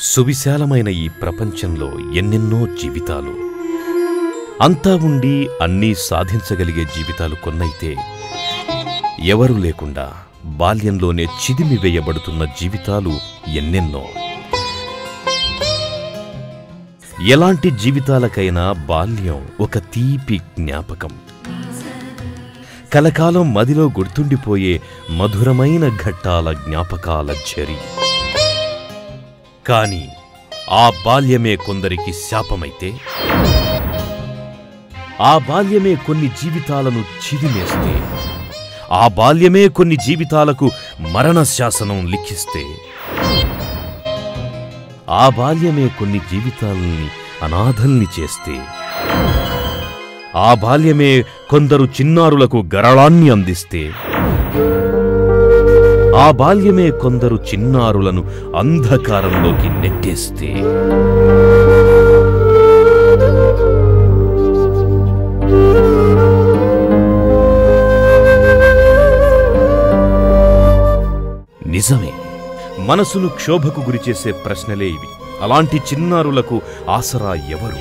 సువిశాలమైన ఈ ప్రపంచంలో ఎన్నెన్నో జీవితాలు, అంతా ఉండి అన్నీ సాధించగలిగే జీవితాలు కొన్నైతే, ఎవరు లేకుండా బాల్యంలోనే చిదిమివేయబడుతున్న జీవితాలు ఎన్నెన్నో. ఎలాంటి జీవితాలకైనా బాల్యం ఒక తీపి జ్ఞాపకం, కలకాలం మదిలో గుర్తుండిపోయే మధురమైన ఘట్టాల జ్ఞాపకాల ఝరి. కాని ఆ బాల్యమే కొందరికి శాపమైతే, ఆ బాల్యమే కొన్ని జీవితాలను చిదిమేస్తే, ఆ బాల్యమే కొన్ని జీవితాలకు మరణ శాసనం లిఖిస్తే, ఆ బాల్యమే కొన్ని జీవితాలని అనాథల్ని చేస్తే, ఆ బాల్యమే కొందరు చిన్నారులకు గరళాన్ని అందిస్తే, ఆ బాల్యమే కొందరు చిన్నారులను అంధకారంలోకి నెట్టేస్తే, నిజమే, మనసును క్షోభకు గురిచేసే ప్రశ్నలే ఇవి. అలాంటి చిన్నారులకు ఆసరా ఎవరు?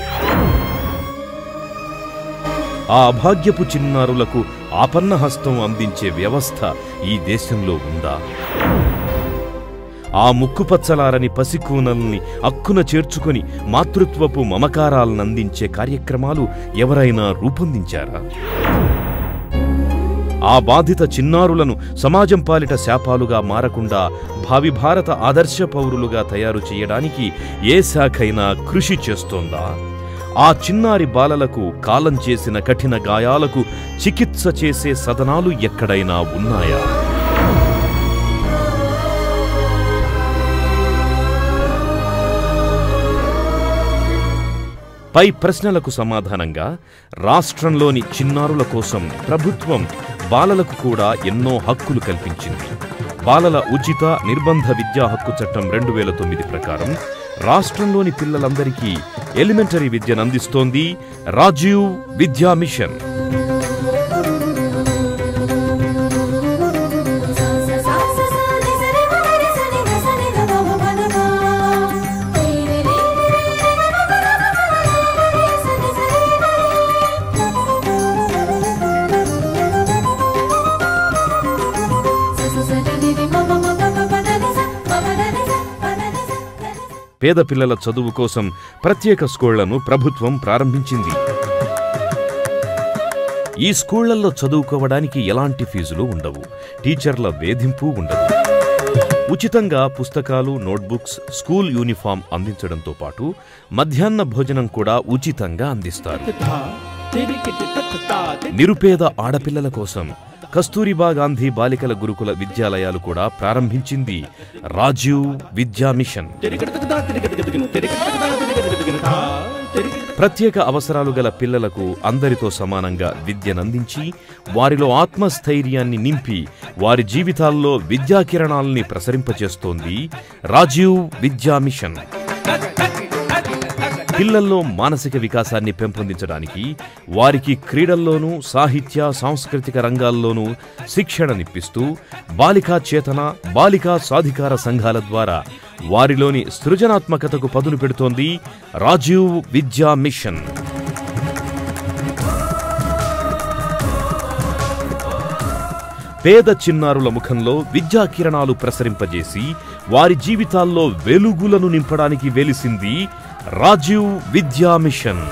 ఆ అభాగ్యపు చిన్నారులకు ఆపన్నహస్తం అందించే వ్యవస్థ ఈ దేశంలో ఉందా? ఆ ముక్కుపచ్చలారని పసికూనల్ని అక్కున చేర్చుకొని మాతృత్వపు మమకారాలనందించే కార్యక్రమాలు ఎవరైనా రూపొందించారా? ఆ బాధిత చిన్నారులను సమాజం పాలిట శాపాలుగా మారకుండా భావి భారత ఆదర్శ పౌరులుగా తయారు చేయడానికి ఏ శాఖైనా కృషి చేస్తోందా? ఆ చిన్నారి బాలలకు కాలం చేసిన కఠిన గాయాలకు చికిత్స చేసే సదనాలు ఎక్కడైనా ఉన్నాయా? పై ప్రశ్నలకు సమాధానంగా రాష్ట్రంలోని చిన్నారుల కోసం ప్రభుత్వం బాలలకు కూడా ఎన్నో హక్కులు కల్పించింది. బాలల ఉచిత నిర్బంధ విద్యా హక్కు చట్టం 2009 ప్రకారం రాష్ట్రంలోని పిల్లలందరికీ ఎలిమెంటరీ విద్యనందిస్తోంది రాజీవ్ విద్యా మిషన్. పేద పిల్లల చదువు కోసం ప్రత్యేక స్కూళ్లను ప్రభుత్వం ప్రారంభించింది. ఈ స్కూళ్లలో చదువుకోవడానికి ఎలాంటి ఫీజులు ఉండవు, టీచర్ల వేధింపు ఉండదు. ఉచితంగా పుస్తకాలు, నోట్బుక్స్, స్కూల్ యూనిఫామ్ అందించడంతో పాటు మధ్యాహ్న భోజనం కూడా ఉచితంగా అందిస్తారు. నిరుపేద ఆడపిల్లల కోసం కస్తూరిబా గాంధీ బాలికల గురుకుల విద్యాలయాలు కూడా ప్రారంభించింది రాజీవ్ విద్యా మిషన్. ప్రత్యేక అవసరాలు గల పిల్లలకు అందరితో సమానంగా విద్యనందించి వారిలో ఆత్మస్థైర్యాన్ని నింపి వారి జీవితాల్లో విద్యాకిరణాలని ప్రసరింపచేస్తోంది రాజీవ్ విద్యా మిషన్. పిల్లల్లో మానసిక వికాసాన్ని పెంపొందించడానికి వారికి క్రీడల్లోనూ సాహిత్య సాంస్కృతిక రంగాల్లోనూ శిక్షణనిప్పిస్తూ బాలికా చేతన, బాలికా సాధికార సంఘాల ద్వారా వారిలోని సృజనాత్మకతకు పదును పెడుతోంది రాజీవ్ విద్యా మిషన్. పేద చిన్నారుల ముఖంలో విద్యా కిరణాలు ప్రసరింపజేసి వారి జీవితాల్లో వెలుగులను నింపడానికి వెలిసింది రాజీవ్ విద్యా మిషన్.